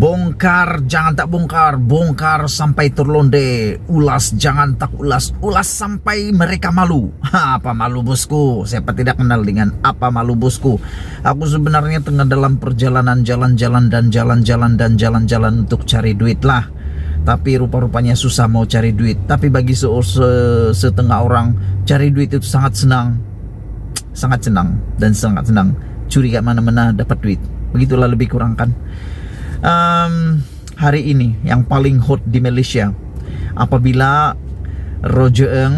Bongkar, jangan tak bongkar, bongkar sampai terlonde, ulas jangan tak ulas, ulas sampai mereka malu. Apa malu bosku? Siapa tidak kenal dengan apa malu bosku? Aku sebenarnya tengah dalam perjalanan jalan-jalan dan jalan-jalan untuk cari duit lah. Tapi rupa-rupanya susah mau cari duit. Tapi bagi setengah orang, cari duit itu sangat senang. Sangat senang dan sangat senang. Curi kat mana-mana dapat duit. Begitulah lebih kurang kan. Hari ini yang paling hot di Malaysia apabila Roger Ng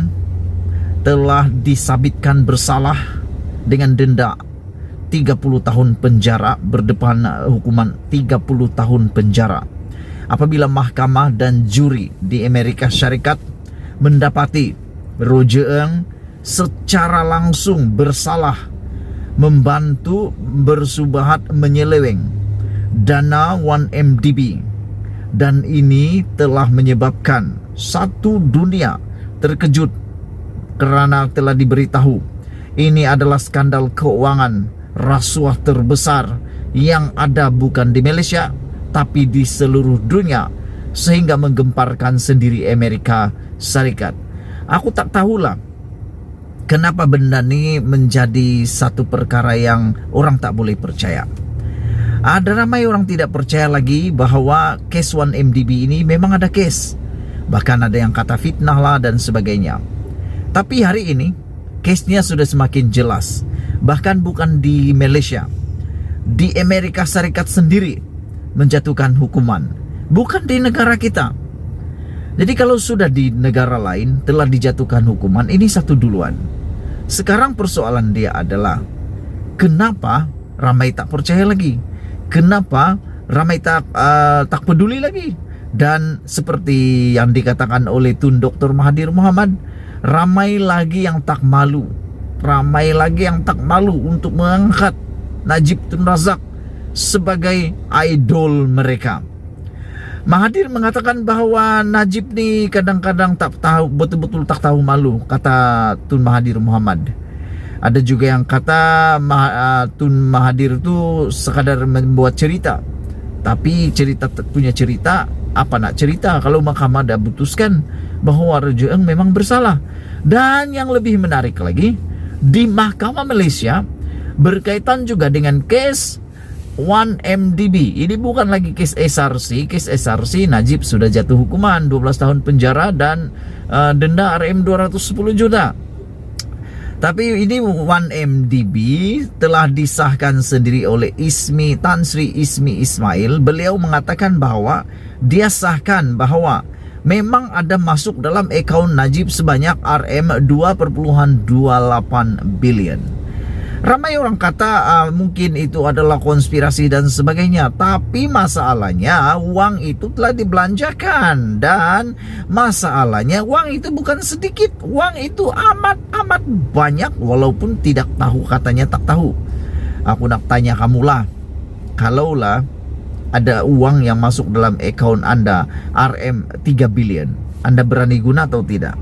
telah disabitkan bersalah dengan denda 30 tahun penjara, berdepan hukuman 30 tahun penjara. Apabila mahkamah dan juri di Amerika Syarikat mendapati Roger Ng secara langsung bersalah membantu bersubahat menyeleweng dana 1MDB, dan ini telah menyebabkan satu dunia terkejut kerana telah diberitahu ini adalah skandal keuangan rasuah terbesar yang ada bukan di Malaysia tapi di seluruh dunia, sehingga menggemparkan sendiri Amerika Syarikat. Aku tak tahulah kenapa benda ini menjadi satu perkara yang orang tak boleh percaya. Ada ramai orang tidak percaya lagi bahawa kes 1MDB ini memang ada kes. Bahkan ada yang kata fitnah lah dan sebagainya. Tapi hari ini kesnya sudah semakin jelas. Bahkan bukan di Malaysia, di Amerika Syarikat sendiri menjatuhkan hukuman, bukan di negara kita. Jadi kalau sudah di negara lain telah dijatuhkan hukuman, ini satu duluan. Sekarang persoalan dia adalah kenapa ramai tak percaya lagi? Kenapa ramai tak peduli lagi? Dan seperti yang dikatakan oleh Tun Dr. Mahathir Mohamad, ramai lagi yang tak malu. Ramai lagi yang tak malu untuk mengangkat Najib Tun Razak sebagai idol mereka. Mahathir mengatakan bahawa Najib ni kadang-kadang tak tahu, betul-betul tak tahu malu, kata Tun Mahathir Mohamad. Ada juga yang kata Tun Mahathir itu sekadar membuat cerita. Tapi cerita punya cerita, apa nak cerita kalau mahkamah dah putuskan bahawa Roger Ng memang bersalah. Dan yang lebih menarik lagi, di mahkamah Malaysia berkaitan juga dengan kes 1MDB. Ini bukan lagi kes SRC. Kes SRC Najib sudah jatuh hukuman 12 tahun penjara dan denda RM 210 juta. Tapi ini 1MDB telah disahkan sendiri oleh Tan Sri Ismi Ismail. Beliau mengatakan bahawa dia sahkan bahawa memang ada masuk dalam akaun Najib sebanyak RM 2.28 bilion. Ramai orang kata mungkin itu adalah konspirasi dan sebagainya. Tapi masalahnya uang itu telah dibelanjakan. Dan masalahnya uang itu bukan sedikit. Uang itu amat banyak. Walaupun tidak tahu, katanya tak tahu. Aku nak tanya kamulah, kalaulah ada uang yang masuk dalam akaun anda RM 3 bilion, anda berani guna atau tidak?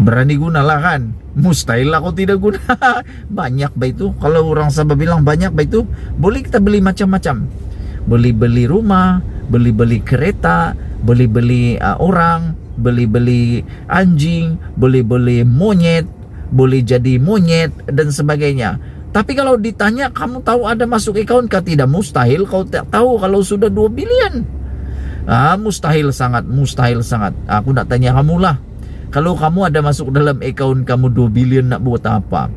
Berani gunalah kan? Mustahil aku tidak guna. Banyak baik itu. Kalau orang Sabah bilang banyak baik itu, boleh kita beli macam-macam. Beli rumah, beli kereta, beli orang, beli anjing, beli monyet, boleh jadi monyet dan sebagainya. Tapi kalau ditanya kamu tahu ada masuk akaun kah? Tidak, mustahil kau tak tahu kalau sudah 2 bilion. Mustahil sangat. Aku nak tanya kamulah, kalau kamu ada masuk dalam akaun kamu 2 bilion nak buat apa?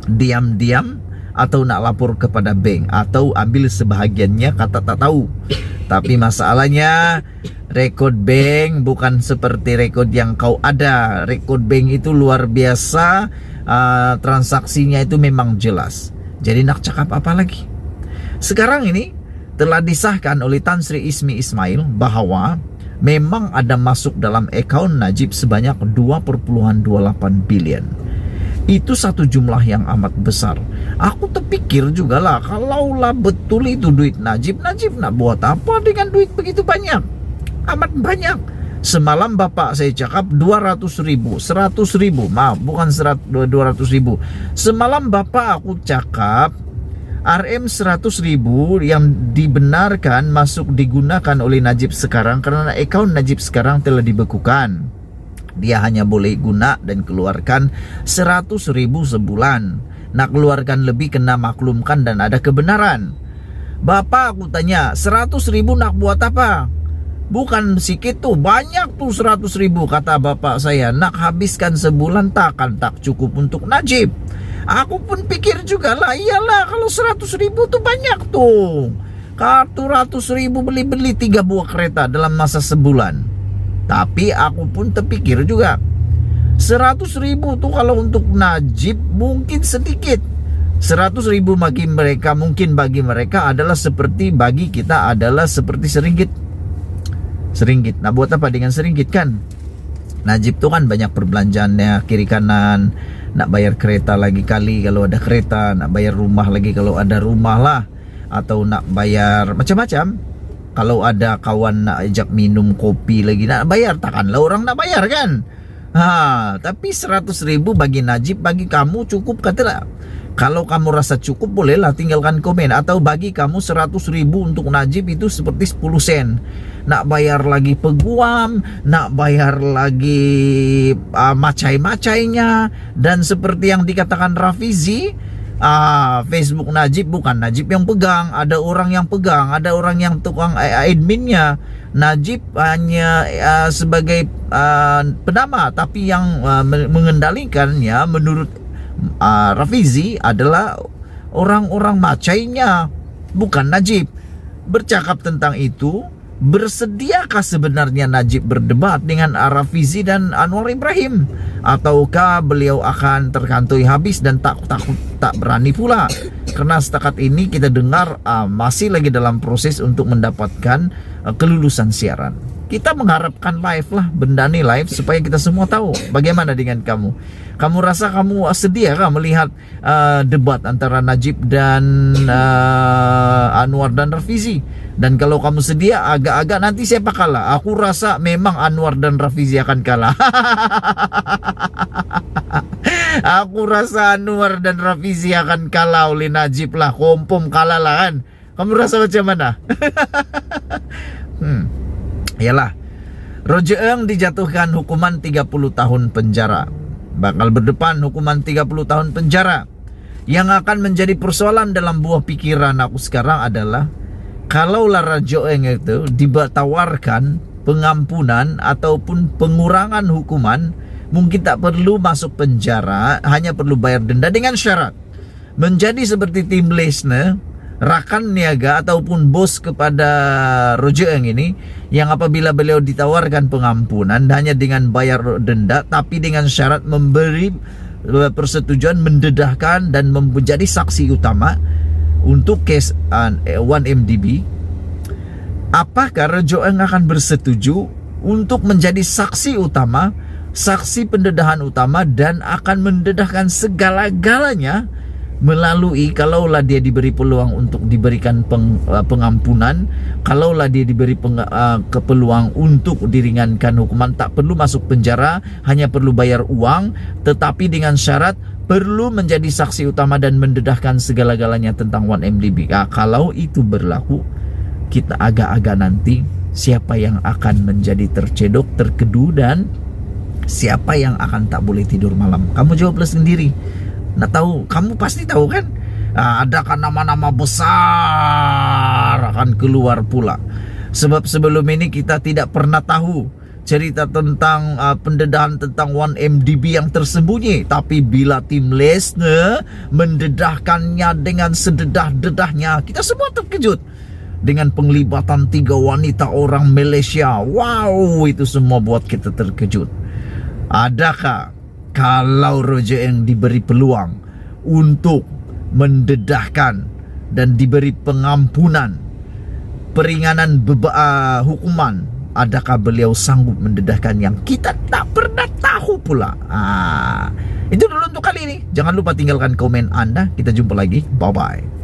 Diam-diam atau nak lapor kepada bank atau ambil sebahagiannya kata tak tahu. Tapi masalahnya rekod bank bukan seperti rekod yang kau ada. Rekod bank itu luar biasa, transaksinya itu memang jelas. Jadi nak cakap apa lagi? Sekarang ini telah disahkan oleh Tan Sri Ismi Ismail bahawa memang ada masuk dalam akaun Najib sebanyak 2.28 bilion. Itu satu jumlah yang amat besar. Aku terpikir juga lah, kalaulah betul itu duit Najib nak buat apa dengan duit begitu banyak? Amat banyak. Semalam bapak saya cakap 200 ribu, 100 ribu, maaf bukan 200 ribu. Semalam bapak aku cakap RM100.000 yang dibenarkan masuk digunakan oleh Najib sekarang karena akaun Najib sekarang telah dibekukan. Dia hanya boleh guna dan keluarkan 100.000 sebulan. Nak keluarkan lebih kena maklumkan dan ada kebenaran. Bapak, aku tanya, 100.000 nak buat apa? Bukan sikit tuh, banyak tuh 100.000, kata bapak saya. Nak habiskan sebulan tak cukup untuk Najib. Aku pun pikir juga lah, iyalah kalau 100.000 tuh banyak tuh. 100.000 beli 3 buah kereta dalam masa sebulan. Tapi aku pun terpikir juga, 100.000 tuh kalau untuk Najib mungkin sedikit. 100.000 bagi mereka, mungkin bagi mereka adalah seperti, bagi kita adalah seperti seringgit. Nah buat apa dengan seringgit kan? Najib tuh kan banyak perbelanjaannya kiri kanan. Nak bayar kereta lagi kali kalau ada kereta, nak bayar rumah lagi kalau ada rumah lah, atau nak bayar macam-macam. Kalau ada kawan nak ajak minum kopi lagi nak bayar, takkanlah orang nak bayar kan? Tapi 100.000 bagi Najib, bagi kamu cukup katalah. Kalau kamu rasa cukup, bolehlah tinggalkan komen. Atau bagi kamu 100.000 untuk Najib itu seperti 10 sen. Nak bayar lagi peguam, nak bayar lagi macai-macainya. Dan seperti yang dikatakan Rafizi, Facebook Najib bukan Najib yang pegang, ada orang yang pegang, ada orang yang tukang adminnya. Najib hanya sebagai penama, tapi yang mengendalikannya menurut Rafizi adalah orang-orang macainya, bukan Najib. Bercakap tentang itu, bersediakah sebenarnya Najib berdebat dengan Rafizi dan Anwar Ibrahim? Ataukah beliau akan terkantoi habis dan tak berani pula? Karena setakat ini kita dengar masih lagi dalam proses untuk mendapatkan kelulusan siaran. Kita mengharapkan live lah, benda nih live, supaya kita semua tahu. Bagaimana dengan kamu? Kamu rasa kamu sedia kah melihat debat antara Najib dan Anwar dan Rafizi? Dan kalau kamu sedia, agak-agak nanti siapa kalah? Aku rasa memang Anwar dan Rafizi akan kalah. Aku rasa Anwar dan Rafizi akan kalah oleh Najib lah. Kompom kalah lah kan. Kamu rasa macam mana? Yalah, Roger Eng dijatuhkan hukuman 30 tahun penjara. Bakal berdepan hukuman 30 tahun penjara. Yang akan menjadi persoalan dalam buah pikiran aku sekarang adalah, kalaulah Roger Eng itu ditawarkan pengampunan ataupun pengurangan hukuman, mungkin tak perlu masuk penjara, hanya perlu bayar denda dengan syarat menjadi seperti Tim Lesnar, rakan niaga ataupun bos kepada Roger Eng ini, yang apabila beliau ditawarkan pengampunan hanya dengan bayar denda, tapi dengan syarat memberi persetujuan mendedahkan dan menjadi saksi utama untuk kes 1MDB. Apakah Roger Eng akan bersetuju untuk menjadi saksi utama, saksi pendedahan utama, dan akan mendedahkan segala-galanya melalui, kalaulah dia diberi peluang untuk diberikan pengampunan, kalaulah dia diberi peluang untuk diringankan hukuman, tak perlu masuk penjara, hanya perlu bayar uang, tetapi dengan syarat perlu menjadi saksi utama dan mendedahkan segala-galanya tentang 1MDB. Kalau itu berlaku, kita agak-agak nanti siapa yang akan menjadi tercedok, terkedu, dan siapa yang akan tak boleh tidur malam. Kamu jawablah sendiri. Nah tahu, kamu pasti tahu kan? Adakah nama-nama besar akan keluar pula? Sebab sebelum ini kita tidak pernah tahu cerita tentang pendedahan tentang 1MDB yang tersembunyi. Tapi bila Tim Lesnar mendedahkannya dengan sededah-dedahnya, kita semua terkejut. Dengan penglibatan 3 wanita orang Malaysia. Wow, itu semua buat kita terkejut. Adakah kalau Roger Eng diberi peluang untuk mendedahkan dan diberi pengampunan, peringanan hukuman, adakah beliau sanggup mendedahkan yang kita tak pernah tahu pula? Itu dulu untuk kali ini. Jangan lupa tinggalkan komen Anda. Kita jumpa lagi. Bye-bye.